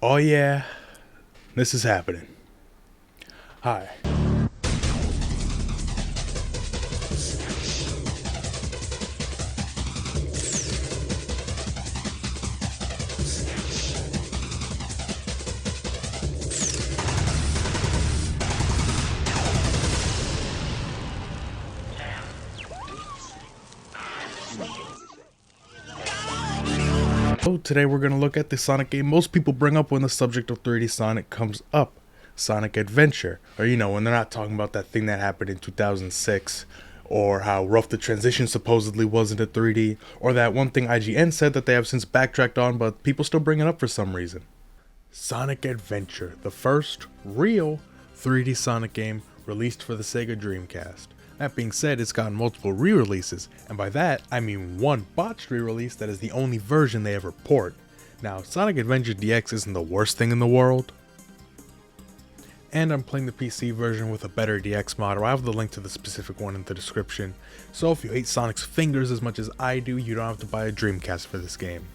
Oh yeah, this is happening. Hi. So today we're going to look at the Sonic game most people bring up when the subject of 3D Sonic comes up. Sonic Adventure. Or when they're not talking about that thing that happened in 2006, or how rough the transition supposedly was into 3D, or that one thing IGN said that they have since backtracked on, but people still bring it up for some reason. Sonic Adventure, the first real 3D Sonic game released for the Sega Dreamcast. That being said, it's gotten multiple re-releases, and by that, I mean one botched re-release that is the only version they ever port. Now, Sonic Adventure DX isn't the worst thing in the world, and I'm playing the PC version with a better DX mod. I have the link to the specific one in the description, so if you hate Sonic's fingers as much as I do, you don't have to buy a Dreamcast for this game.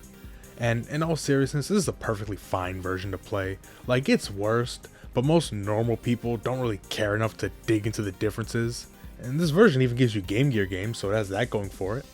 And in all seriousness, this is a perfectly fine version to play. Like, it's worst, but most normal people don't really care enough to dig into the differences. And this version even gives you Game Gear games, so it has that going for it.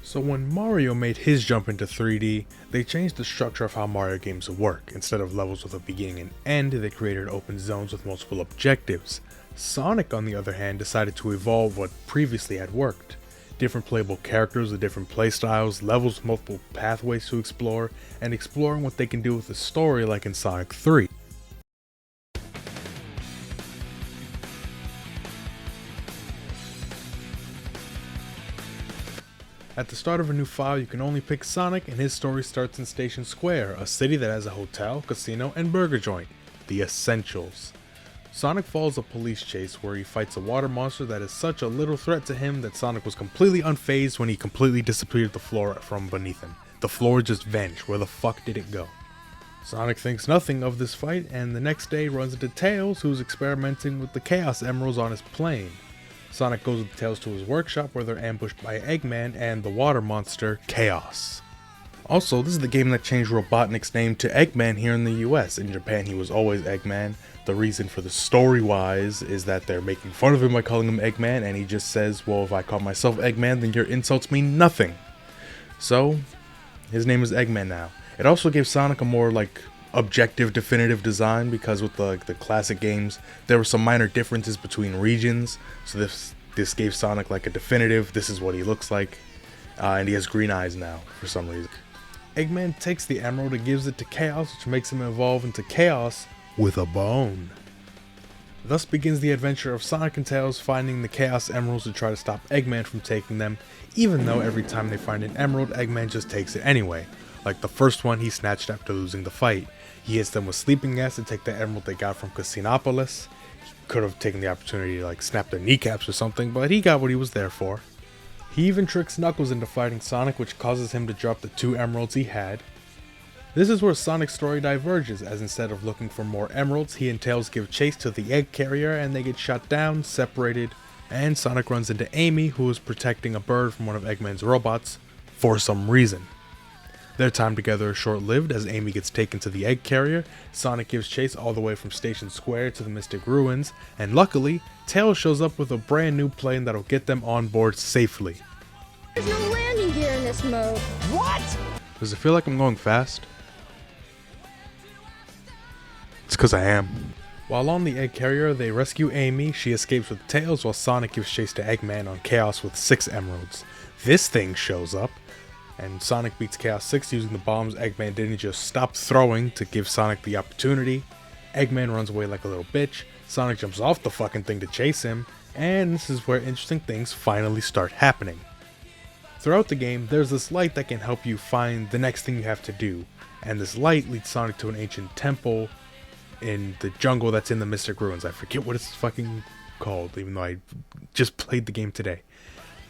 So when Mario made his jump into 3D, they changed the structure of how Mario games work. Instead of levels with a beginning and end, they created open zones with multiple objectives. Sonic, on the other hand, decided to evolve what previously had worked. Different playable characters with different playstyles, levels with multiple pathways to explore, and exploring what they can do with the story like in Sonic 3. At the start of a new file, you can only pick Sonic, and his story starts in Station Square, a city that has a hotel, casino, and burger joint. The essentials. Sonic follows a police chase where he fights a water monster that is such a little threat to him that Sonic was completely unfazed when he completely disappeared the floor from beneath him. The floor just vanished. Where the fuck did it go? Sonic thinks nothing of this fight, and the next day runs into Tails, who's experimenting with the Chaos Emeralds on his plane. Sonic goes with Tails to his workshop where they're ambushed by Eggman and the water monster, Chaos. Also, this is the game that changed Robotnik's name to Eggman here in the US. In Japan, he was always Eggman. The reason for the story-wise is that they're making fun of him by calling him Eggman, and he just says, well, if I call myself Eggman, then your insults mean nothing. So, his name is Eggman now. It also gave Sonic a more, objective, definitive design, because with the classic games, there were some minor differences between regions, so this gave Sonic a definitive, this is what he looks like, and he has green eyes now, for some reason. Eggman takes the emerald and gives it to Chaos, which makes him evolve into Chaos with a bone. Thus begins the adventure of Sonic and Tails finding the Chaos Emeralds to try to stop Eggman from taking them, even though every time they find an emerald, Eggman just takes it anyway. Like the first one he snatched after losing the fight. He hits them with sleeping gas to take the emerald they got from Casinopolis. He could have taken the opportunity to snap their kneecaps or something, but he got what he was there for. He even tricks Knuckles into fighting Sonic, which causes him to drop the 2 emeralds he had. This is where Sonic's story diverges, as instead of looking for more emeralds, he and Tails give chase to the egg carrier and they get shot down, separated, and Sonic runs into Amy, who is protecting a bird from one of Eggman's robots, for some reason. Their time together is short-lived as Amy gets taken to the egg carrier, Sonic gives chase all the way from Station Square to the Mystic Ruins, and luckily, Tails shows up with a brand new plane that'll get them on board safely. There's no landing gear in this mode. What? Does it feel like I'm going fast? It's cause I am. While on the egg carrier, they rescue Amy, she escapes with Tails while Sonic gives chase to Eggman on Chaos with 6 emeralds. This thing shows up, and Sonic beats Chaos 6 using the bombs Eggman didn't just stop throwing to give Sonic the opportunity. Eggman runs away like a little bitch, Sonic jumps off the fucking thing to chase him, and this is where interesting things finally start happening. Throughout the game, there's this light that can help you find the next thing you have to do, and this light leads Sonic to an ancient temple in the jungle that's in the Mystic Ruins. I forget what it's fucking called, even though I just played the game today.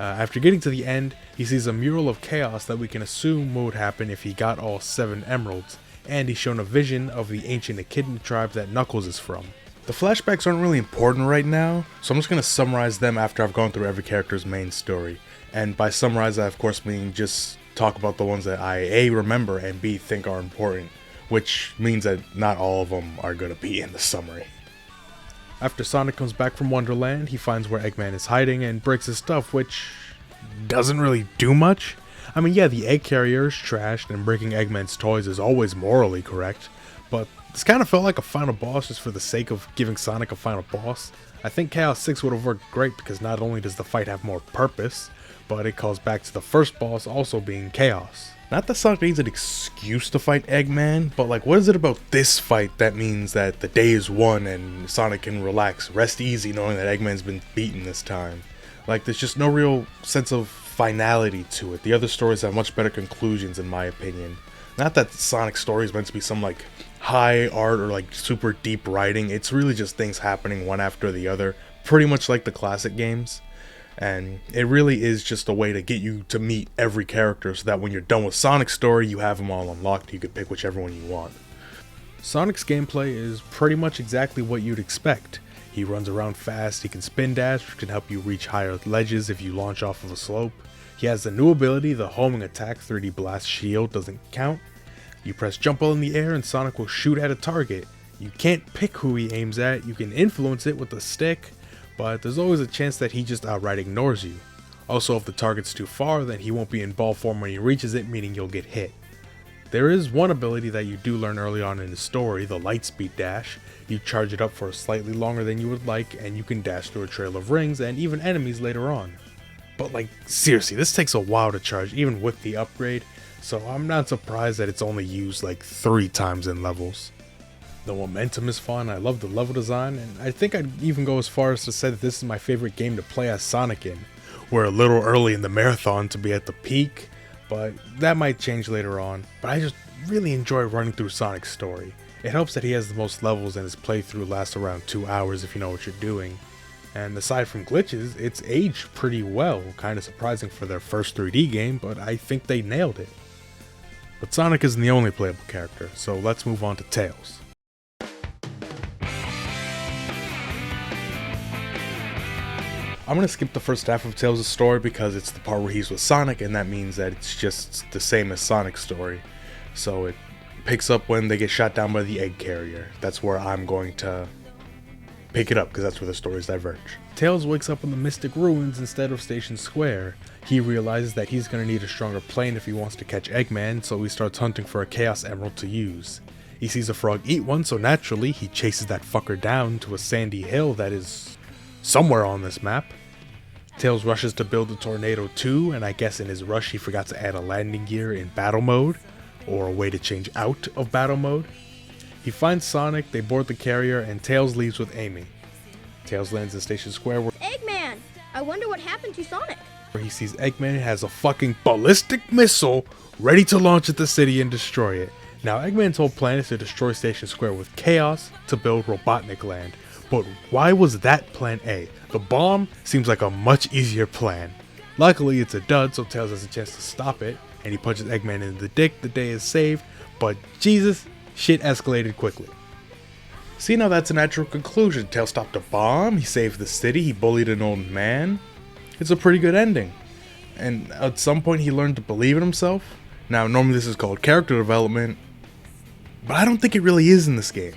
After getting to the end, he sees a mural of chaos that we can assume would happen if he got all 7 emeralds, and he's shown a vision of the ancient Echidna tribe that Knuckles is from. The flashbacks aren't really important right now, so I'm just going to summarize them after I've gone through every character's main story. And by summarize, I of course mean just talk about the ones that I A, remember, and B, think are important. which means that not all of them are going to be in the summary. After Sonic comes back from Wonderland, he finds where Eggman is hiding and breaks his stuff, which doesn't really do much. I mean, yeah, the egg carrier is trashed and breaking Eggman's toys is always morally correct, but this kind of felt like a final boss just for the sake of giving Sonic a final boss. I think Chaos 6 would have worked great because not only does the fight have more purpose, but it calls back to the first boss also being Chaos. Not that Sonic needs an excuse to fight Eggman, but like, what is it about this fight that means that the day is won and Sonic can relax, rest easy knowing that Eggman's been beaten this time? Like, there's just no real sense of finality to it. The other stories have much better conclusions in my opinion. Not that Sonic's story is meant to be some like high art or like super deep writing, it's really just things happening one after the other, pretty much like the classic games. And it really is just a way to get you to meet every character so that when you're done with Sonic's story, you have them all unlocked. You could pick whichever one you want. Sonic's gameplay is pretty much exactly what you'd expect. He runs around fast, he can spin dash, which can help you reach higher ledges if you launch off of a slope. He has the new ability, the homing attack 3D blast shield doesn't count. You press jump while in the air and Sonic will shoot at a target. You can't pick who he aims at, you can influence it with a stick, but there's always a chance that he just outright ignores you. Also, if the target's too far, then he won't be in ball form when he reaches it, meaning you'll get hit. There is one ability that you do learn early on in the story, the Lightspeed Dash. You charge it up for slightly longer than you would like, and you can dash through a trail of rings and even enemies later on. But like, seriously, this takes a while to charge, even with the upgrade, so I'm not surprised that it's only used like 3 times in levels. The momentum is fun, I love the level design, and I think I'd even go as far as to say that this is my favorite game to play as Sonic in. We're a little early in the marathon to be at the peak, but that might change later on. But I just really enjoy running through Sonic's story. It helps that he has the most levels and his playthrough lasts around 2 hours if you know what you're doing. And aside from glitches, it's aged pretty well, kinda surprising for their first 3D game, but I think they nailed it. But Sonic isn't the only playable character, so let's move on to Tails. I'm going to skip the first half of Tails' story because it's the part where he's with Sonic, and that means that it's just the same as Sonic's story. So it picks up when they get shot down by the egg carrier. That's where I'm going to pick it up because that's where the stories diverge. Tails wakes up in the Mystic Ruins instead of Station Square. He realizes that he's going to need a stronger plane if he wants to catch Eggman, so he starts hunting for a Chaos Emerald to use. He sees a frog eat one, so naturally he chases that fucker down to a sandy hill that is somewhere on this map. Tails rushes to build the Tornado 2, and I guess in his rush he forgot to add a landing gear in battle mode, or a way to change out of battle mode. He finds Sonic, they board the carrier, and Tails leaves with Amy. Tails lands in Station Square Eggman! I wonder what happened to Sonic. where he sees Eggman has a fucking ballistic missile ready to launch at the city and destroy it. Now, Eggman's whole plan is to destroy Station Square with Chaos to build Robotnik Land. But why was that plan A? The bomb seems like a much easier plan. Luckily, it's a dud, so Tails has a chance to stop it, and he punches Eggman in the dick. The day is saved, but Jesus, shit escalated quickly. See, now that's a natural conclusion. Tails stopped a bomb, he saved the city, he bullied an old man. It's a pretty good ending. And at some point he learned to believe in himself. Now, normally this is called character development, but I don't think it really is in this game.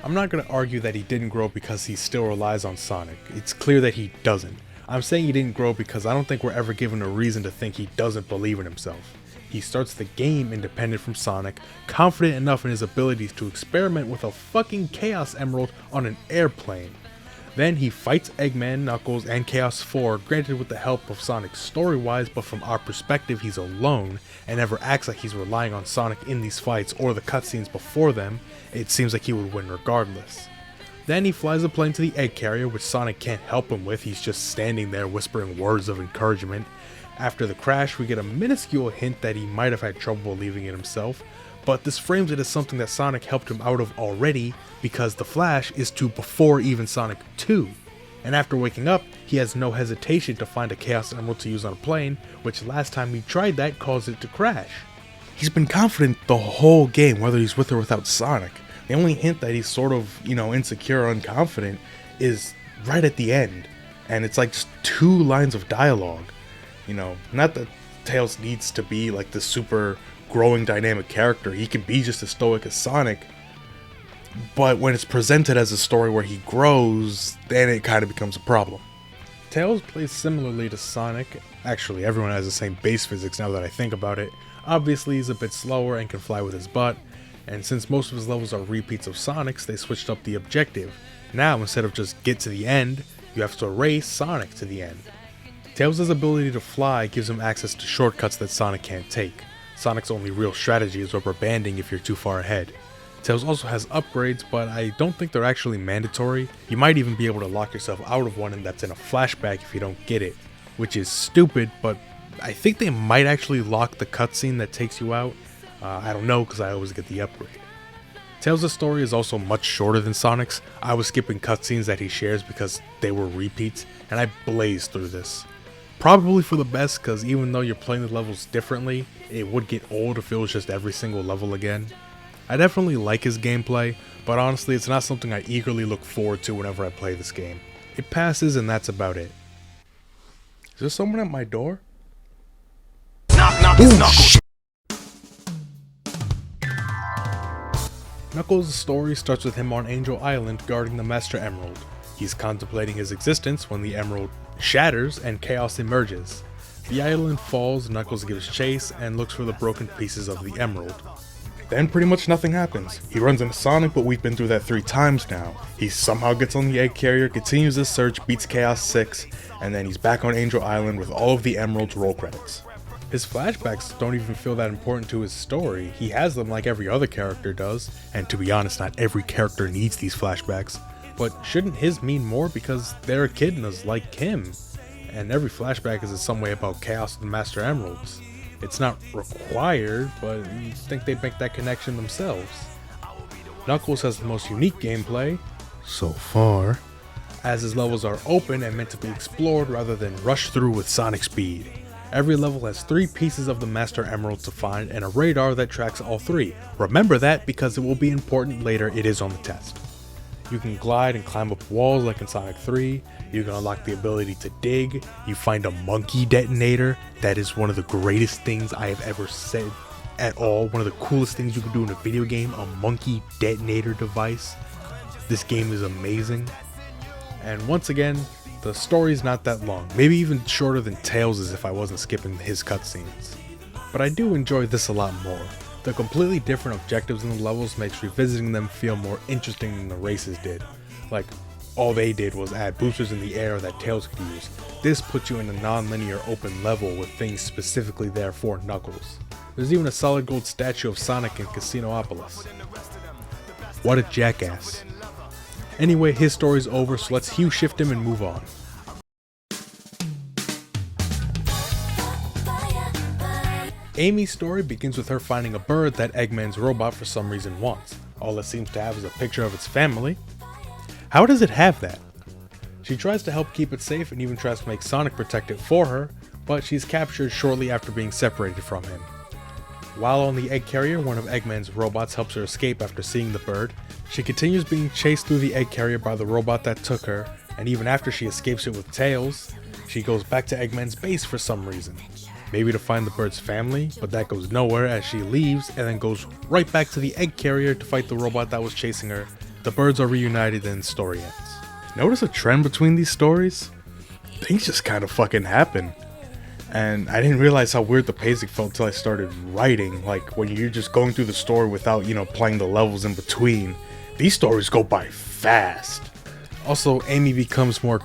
I'm not going to argue that he didn't grow because he still relies on Sonic. It's clear that he doesn't. I'm saying he didn't grow because I don't think we're ever given a reason to think he doesn't believe in himself. He starts the game independent from Sonic, confident enough in his abilities to experiment with a fucking Chaos Emerald on an airplane. Then he fights Eggman, Knuckles, and Chaos 4, granted with the help of Sonic story-wise, but from our perspective he's alone, and never acts like he's relying on Sonic in these fights or the cutscenes before them. It seems like he would win regardless. Then he flies a plane to the egg carrier, which Sonic can't help him with, he's just standing there whispering words of encouragement. After the crash, we get a minuscule hint that he might have had trouble leaving it himself, but this frames it as something that Sonic helped him out of already, because the flash is to before even Sonic 2. And after waking up, he has no hesitation to find a Chaos Emerald to use on a plane, which last time he tried that caused it to crash. He's been confident the whole game, whether he's with or without Sonic. The only hint that he's sort of, insecure or unconfident is right at the end. And it's like just 2 lines of dialogue. Not that Tails needs to be like the super growing dynamic character. He can be just as stoic as Sonic, but when it's presented as a story where he grows, then it kind of becomes a problem. Tails plays similarly to Sonic. Actually, everyone has the same base physics now that I think about it. Obviously, he's a bit slower and can fly with his butt, and since most of his levels are repeats of Sonic's, they switched up the objective. Now, instead of just get to the end, you have to race Sonic to the end. Tails' ability to fly gives him access to shortcuts that Sonic can't take. Sonic's only real strategy is rubber banding if you're too far ahead. Tails also has upgrades, but I don't think they're actually mandatory. You might even be able to lock yourself out of one, and that's in a flashback if you don't get it, which is stupid, but I think they might actually lock the cutscene that takes you out. I don't know, because I always get the upgrade. Tails' story is also much shorter than Sonic's. I was skipping cutscenes that he shares because they were repeats, and I blazed through this. Probably for the best, because even though you're playing the levels differently, it would get old if it was just every single level again. I definitely like his gameplay, but honestly it's not something I eagerly look forward to whenever I play this game. It passes and that's about it. Is there someone at my door? Knock, knock, it's Knuckles. Knuckles' story starts with him on Angel Island guarding the Master Emerald. He's contemplating his existence when the emerald shatters and chaos emerges. The island falls, Knuckles gives chase and looks for the broken pieces of the emerald. Then pretty much nothing happens. He runs into Sonic, but we've been through that 3 times now. He somehow gets on the egg carrier, continues his search, beats Chaos 6, and then he's back on Angel Island with all of the emeralds roll credits. His flashbacks don't even feel that important to his story. He has them like every other character does, and to be honest, not every character needs these flashbacks. But shouldn't his mean more because they're echidnas like him? And every flashback is in some way about Chaos and Master Emeralds. It's not required, but you'd think they'd make that connection themselves. Knuckles has the most unique gameplay, so far, as his levels are open and meant to be explored rather than rushed through with Sonic speed. Every level has 3 pieces of the Master Emerald to find and a radar that tracks all 3. Remember that because it will be important later, it is on the test. You can glide and climb up walls like in Sonic 3, you can unlock the ability to dig, you find a monkey detonator, that is one of the greatest things I have ever said at all, one of the coolest things you can do in a video game, a monkey detonator device. This game is amazing, and once again, the story's not that long, maybe even shorter than Tails' if I wasn't skipping his cutscenes. But I do enjoy this a lot more. The completely different objectives in the levels makes revisiting them feel more interesting than the races did. Like, all they did was add boosters in the air that Tails could use. This puts you in a non-linear open level with things specifically there for Knuckles. There's even a solid gold statue of Sonic in Casinopolis. What a jackass. Anyway, his story's over, so let's hue shift him and move on. Amy's story begins with her finding a bird that Eggman's robot for some reason wants. All it seems to have is a picture of its family. How does it have that? She tries to help keep it safe and even tries to make Sonic protect it for her, but she's captured shortly after being separated from him. While on the egg carrier, one of Eggman's robots helps her escape after seeing the bird. She continues being chased through the egg carrier by the robot that took her, and even after she escapes it with Tails, she goes back to Eggman's base for some reason. Maybe to find the bird's family, but that goes nowhere as she leaves and then goes right back to the egg carrier to fight the robot that was chasing her. The birds are reunited and the story ends. Notice a trend between these stories? Things just kind of fucking happen. And I didn't realize how weird the pacing felt until I started writing. Like when you're just going through the story without, playing the levels in between. These stories go by fast. Also, Amy becomes more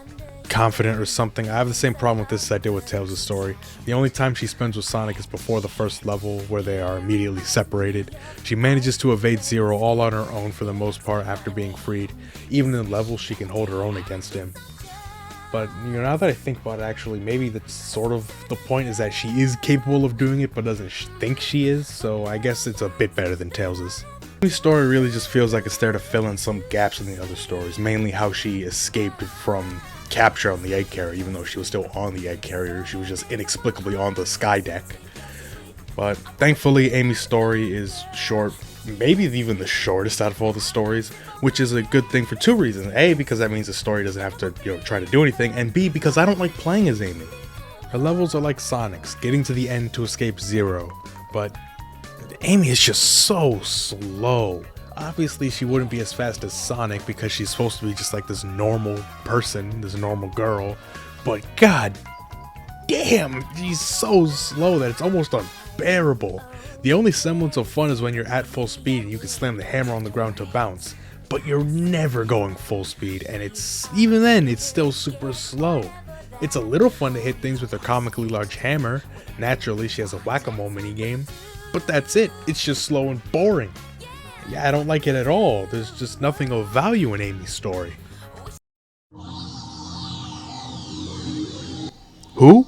confident or something. I have the same problem with this as I did with Tails' story. The only time she spends with Sonic is before the first level where they are immediately separated. She manages to evade Zero all on her own for the most part after being freed. Even in levels she can hold her own against him. But now that I think about it, actually maybe that's sort of the point, is that she is capable of doing it but doesn't think she is, so I guess it's a bit better than Tails'. This story really just feels like it's there to fill in some gaps in the other stories, mainly how she escaped from capture on the egg carrier. Even though she was still on the egg carrier, she was just inexplicably on the sky deck. But thankfully Amy's story is short, maybe even the shortest out of all the stories, which is a good thing for 2 reasons. A, because that means the story doesn't have to try to do anything, and B, because I don't like playing as Amy. Her levels are like Sonic's, getting to the end to escape Zero, but Amy is just so slow. Obviously, she wouldn't be as fast as Sonic because she's supposed to be just like this normal person, this normal girl. But god damn, she's so slow that it's almost unbearable. The only semblance of fun is when you're at full speed and you can slam the hammer on the ground to bounce. But you're never going full speed, and even then, it's still super slow. It's a little fun to hit things with her comically large hammer. Naturally, she has a whack-a-mole minigame. But that's it, it's just slow and boring. Yeah, I don't like it at all. There's just nothing of value in Amy's story. Who?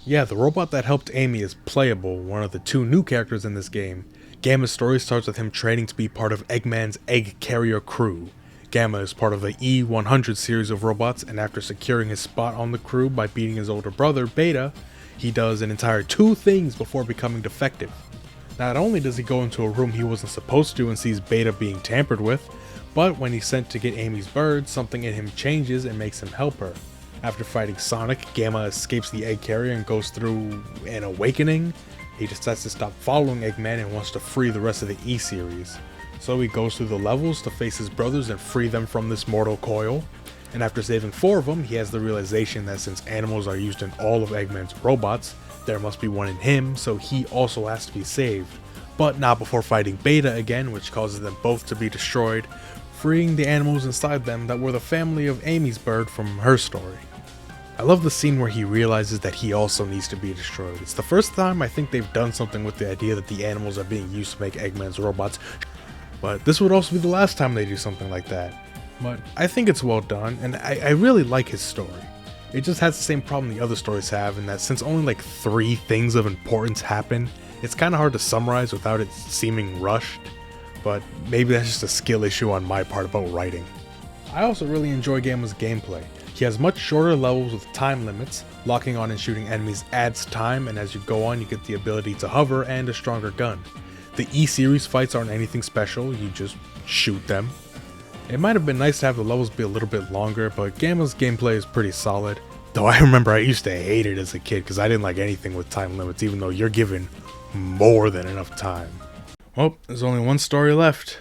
Yeah, the robot that helped Amy is Playable, one of the two new characters in this game. Gamma's story starts with him training to be part of Eggman's egg carrier crew. Gamma is part of the E100 series of robots, and after securing his spot on the crew by beating his older brother, Beta, he does an entire 2 things before becoming defective. Not only does he go into a room he wasn't supposed to and sees Beta being tampered with, but when he's sent to get Amy's bird, something in him changes and makes him help her. After fighting Sonic, Gamma escapes the egg carrier and goes through an awakening. He decides to stop following Eggman and wants to free the rest of the E-series. So he goes through the levels to face his brothers and free them from this mortal coil. And after saving 4 of them, he has the realization that since animals are used in all of Eggman's robots, there must be one in him, so he also has to be saved. But not before fighting Beta again, which causes them both to be destroyed, freeing the animals inside them that were the family of Amy's bird from her story. I love the scene where he realizes that he also needs to be destroyed. It's the first time I think they've done something with the idea that the animals are being used to make Eggman's robots, but this would also be the last time they do something like that. But I think it's well done, and I really like his story. It just has the same problem the other stories have, in that since only like 3 things of importance happen, it's kind of hard to summarize without it seeming rushed, but maybe that's just a skill issue on my part about writing. I also really enjoy Gamma's gameplay. He has much shorter levels with time limits. Locking on and shooting enemies adds time, and as you go on you get the ability to hover and a stronger gun. The E-series fights aren't anything special, you just shoot them. It might have been nice to have the levels be a little bit longer, but Gamma's gameplay is pretty solid. Though I remember I used to hate it as a kid because I didn't like anything with time limits, even though you're given more than enough time. Well, there's only one story left.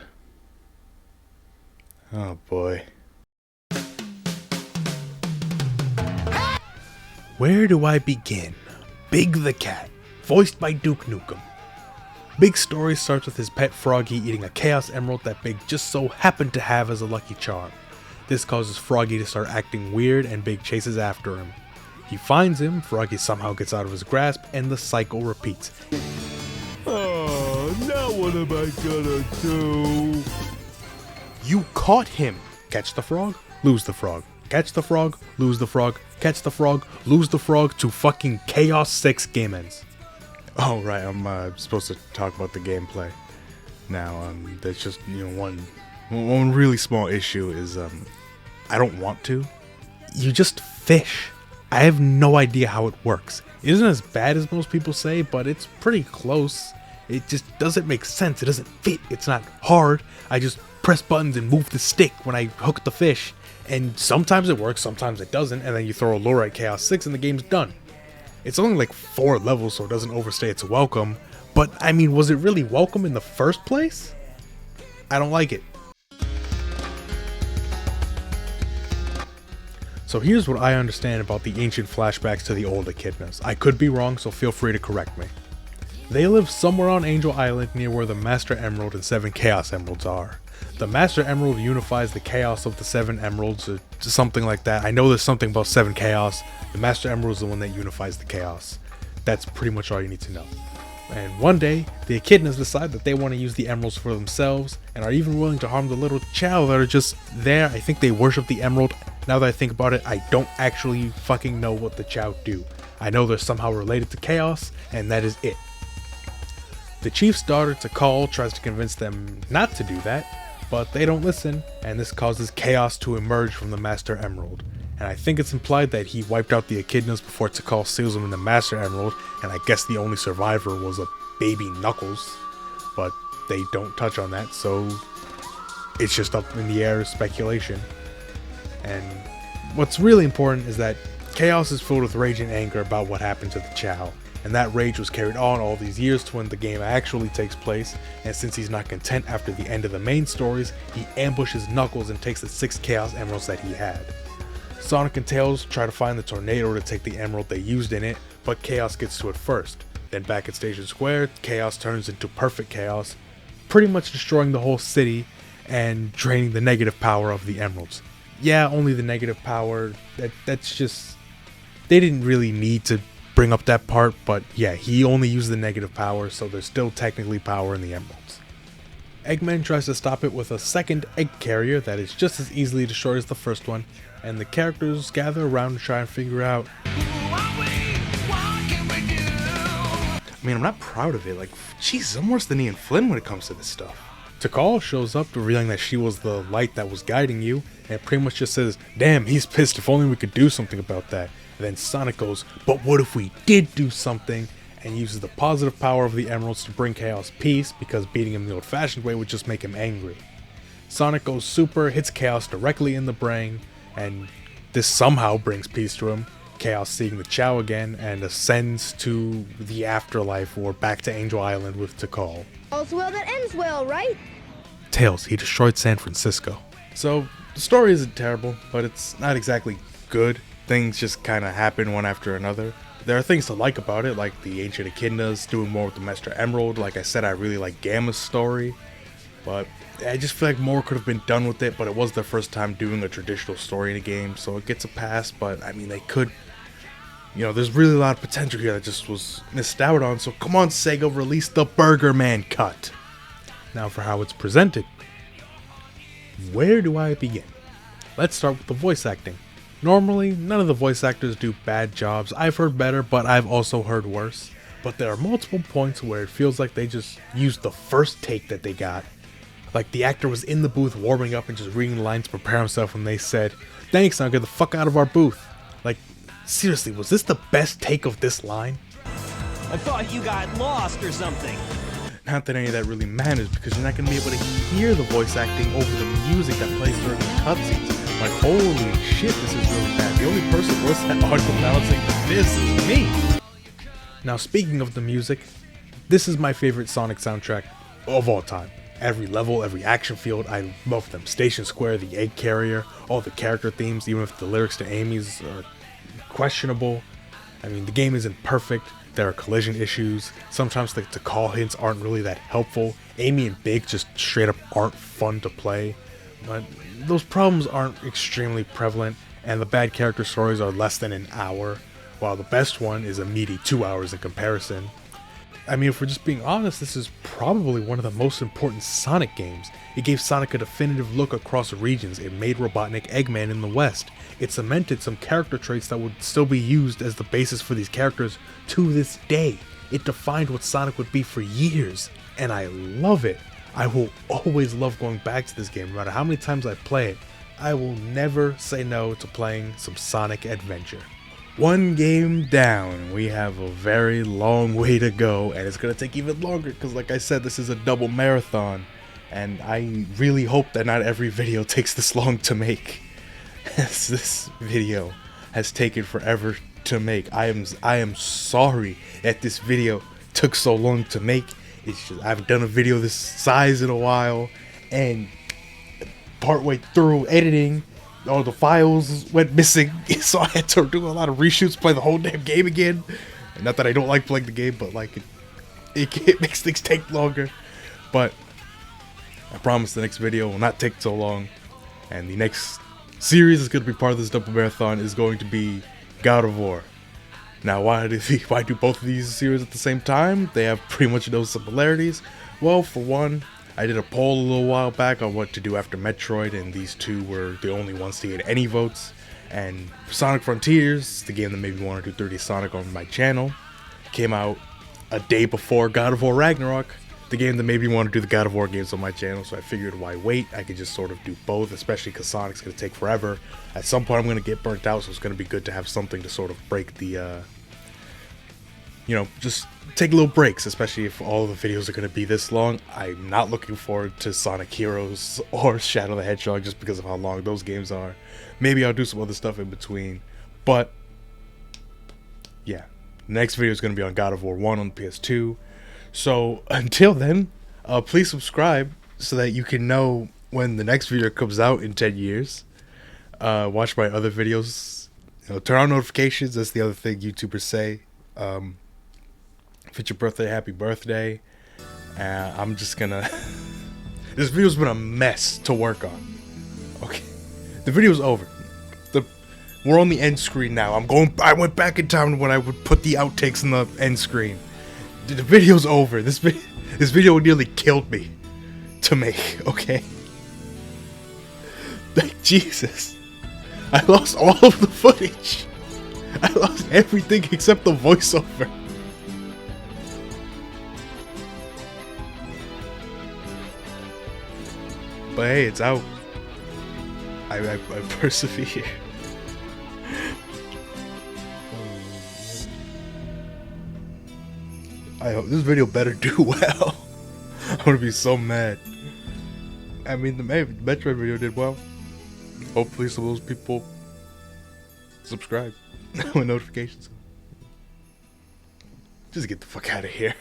Oh boy. Where do I begin? Big the Cat, voiced by Duke Nukem. Big's story starts with his pet Froggy eating a Chaos Emerald that Big just so happened to have as a lucky charm. This causes Froggy to start acting weird and Big chases after him. He finds him, Froggy somehow gets out of his grasp, and the cycle repeats. Oh, now what am I gonna do? You caught him! Catch the frog, lose the frog. Catch the frog, lose the frog. Catch the frog, lose the frog to fucking Chaos 6 game ends. Oh right, I'm supposed to talk about the gameplay. Now, there's just, one really small issue is, I don't want to. You just fish. I have no idea how it works. It isn't as bad as most people say, but it's pretty close. It just doesn't make sense. It doesn't fit. It's not hard. I just press buttons and move the stick when I hook the fish. And sometimes it works, sometimes it doesn't, and then you throw a lure at Chaos 6 and the game's done. It's only like 4 levels, so it doesn't overstay its welcome, but I mean, was it really welcome in the first place? I don't like it. So here's what I understand about the ancient flashbacks to the old Echidnas. I could be wrong, so feel free to correct me. They live somewhere on Angel Island near where the Master Emerald and 7 Chaos Emeralds are. The Master Emerald unifies the chaos of the 7 emeralds, or something like that. I know there's something about 7 chaos. The Master Emerald is the one that unifies the chaos. That's pretty much all you need to know. And one day, the Echidnas decide that they want to use the emeralds for themselves, and are even willing to harm the little Chow that are just there. I think they worship the emerald. Now that I think about it, I don't actually fucking know what the Chow do. I know they're somehow related to chaos, and that is it. The chief's daughter, Tikal, tries to convince them not to do that, but they don't listen, and this causes chaos to emerge from the Master Emerald. And I think it's implied that he wiped out the Echidnas before Tikal seals them in the Master Emerald, and I guess the only survivor was a baby Knuckles, but they don't touch on that, so it's just up in the air as speculation. And what's really important is that Chaos is filled with rage and anger about what happened to the Chow, And that rage was carried on all these years to when the game actually takes place, and since he's not content after the end of the main stories, he ambushes Knuckles and takes the 6 Chaos Emeralds that he had. Sonic and Tails try to find the tornado to take the emerald they used in it, but Chaos gets to it first. Then back at Station Square, Chaos turns into Perfect Chaos, pretty much destroying the whole city and draining the negative power of the emeralds. Yeah, only the negative power, that's just... they didn't really need to bring up that part, but yeah, he only used the negative power, so there's still technically power in the emeralds. Eggman tries to stop it with a second egg carrier that is just as easily destroyed as the first one, and the characters gather around to try and figure out, I mean, I'm not proud of it, like, Jesus, I'm worse than Ian Flynn when it comes to this stuff. Tikal shows up revealing that she was the light that was guiding you, and it pretty much just says, damn, he's pissed, if only we could do something about that. And then Sonic goes, but what if we did do something? And uses the positive power of the emeralds to bring Chaos peace, because beating him the old-fashioned way would just make him angry. Sonic goes super, hits Chaos directly in the brain, and this somehow brings peace to him, Chaos seeing the Chow again, and ascends to the afterlife or back to Angel Island with Tikal. All's well that ends well, right? Tails, he destroyed San Francisco. So, the story isn't terrible, but it's not exactly good. Things just kind of happen one after another. There are things to like about it, like the Ancient Echidnas, doing more with the Master Emerald. Like I said, I really like Gamma's story, but I just feel like more could have been done with it, but it was their first time doing a traditional story in a game, so it gets a pass, but I mean, they could, there's really a lot of potential here that just was missed out on, so come on Sega, release the Burger Man cut. Now for how it's presented. Where do I begin? Let's start with the voice acting. Normally, none of the voice actors do bad jobs. I've heard better, but I've also heard worse. But there are multiple points where it feels like they just used the first take that they got. Like the actor was in the booth warming up and just reading lines to prepare himself when they said, thanks, now get the fuck out of our booth. Like, seriously, was this the best take of this line? I thought you got lost or something. Not that any of that really matters, because you're not going to be able to hear the voice acting over the music that plays during the cutscenes. Like, holy shit, this is really bad. The only person worse at audio balancing than this is me. Now, speaking of the music, this is my favorite Sonic soundtrack of all time. Every level, every action field, I love them. Station Square, the egg carrier, all the character themes, even if the lyrics to Amy's are questionable. I mean, the game isn't perfect. There are collision issues. Sometimes the call hints aren't really that helpful. Amy and Big just straight up aren't fun to play. But those problems aren't extremely prevalent, and the bad character stories are less than an hour, while the best one is a meaty 2 hours in comparison. I mean, if we're just being honest, this is probably one of the most important Sonic games. It gave Sonic a definitive look across regions. It made Robotnik Eggman in the West. It cemented some character traits that would still be used as the basis for these characters to this day. It defined what Sonic would be for years, and I love it. I will always love going back to this game, no matter how many times I play it. I will never say no to playing some Sonic Adventure. One game down, we have a very long way to go, and it's going to take even longer because, like I said, this is a double marathon, and I really hope that not every video takes this long to make. As this video has taken forever to make. I am sorry that this video took so long to make. It's just, I haven't done a video this size in a while, and partway through editing, all the files went missing, so I had to do a lot of reshoots, play the whole damn game again. And not that I don't like playing the game, but like it makes things take longer. But I promise the next video will not take so long, and the next series is going to be part of this double marathon is going to be God of War. Now, why do both of these series at the same time? They have pretty much no similarities. Well, for one, I did a poll a little while back on what to do after Metroid, and these two were the only ones to get any votes. And Sonic Frontiers, the game that made me want to do 30 Sonic on my channel, came out a day before God of War Ragnarok, the game that made me want to do the God of War games on my channel, so I figured why wait, I could just sort of do both, especially because Sonic's going to take forever. At some point I'm going to get burnt out, so it's going to be good to have something to sort of break the, just take little breaks, especially if all the videos are going to be this long. I'm not looking forward to Sonic Heroes or Shadow the Hedgehog just because of how long those games are. Maybe I'll do some other stuff in between, but yeah, Next video is going to be on God of War 1 on the PS2. So until then, please subscribe so that you can know when the next video comes out in 10 years. Watch my other videos. Turn on notifications. That's the other thing YouTubers say. If it's your birthday, happy birthday. I'm just gonna... This video's been a mess to work on. Okay. The video's over. We're on the end screen now. I went back in time when I would put the outtakes in the end screen. The video's over. This video nearly killed me to make, okay? Like, Jesus. I lost all of the footage. I lost everything except the voiceover. But hey, it's out. I persevere. I hope this video better do well. I'm gonna be so mad. I mean, the Metroid video did well. Hopefully some of those people subscribe with notifications. Just get the fuck out of here.